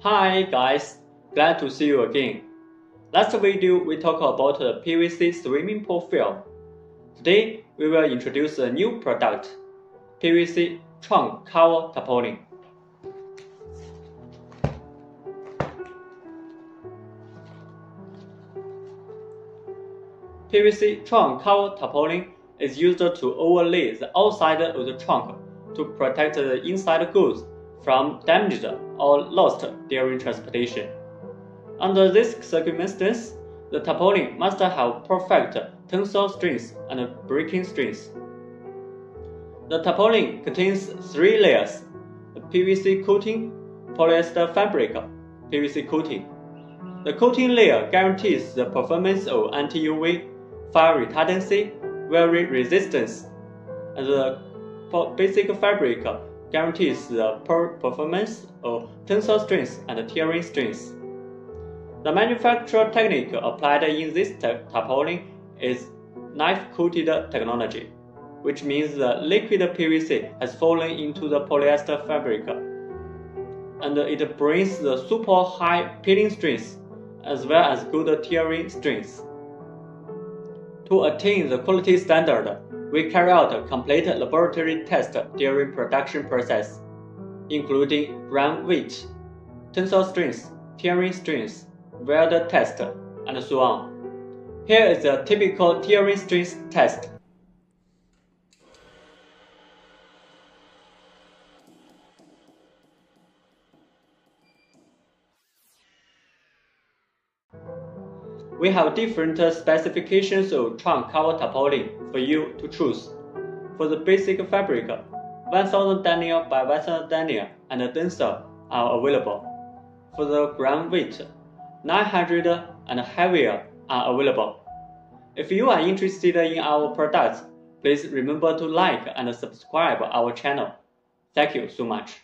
Hi guys, glad to see you again. Last video we talked about the PVC swimming pool fill. Today we will introduce a new product, PVC trunk cover tarpaulin. PVC trunk cover tarpaulin is used to overlay the outside of the trunk to protect the inside goods from damage or lost during transportation. Under this circumstance, the tarpaulin must have perfect tensile strength and breaking strength. The tarpaulin contains 3 layers: the PVC coating, polyester fabric, PVC coating. The coating layer guarantees the performance of anti-UV, fire retardancy, wear resistance, and the basic fabric guarantees the performance of tensile strength and tearing strength. The manufacture technique applied in this tarpaulin is knife-coated technology, which means the liquid PVC has fallen into the polyester fabric, and it brings the super high peeling strength as well as good tearing strength. To attain the quality standard, we carry out a complete laboratory test during production process, including gram weight, tensile strength, tearing strength, weld test, and so on. Here is a typical tearing strength test. We have different specifications of trunk cover tarpaulin for you to choose. For the basic fabric, 1000 denier by 1000 denier and denser are available. For the gram weight, 900 and heavier are available. If you are interested in our products, please remember to like and subscribe our channel. Thank you so much.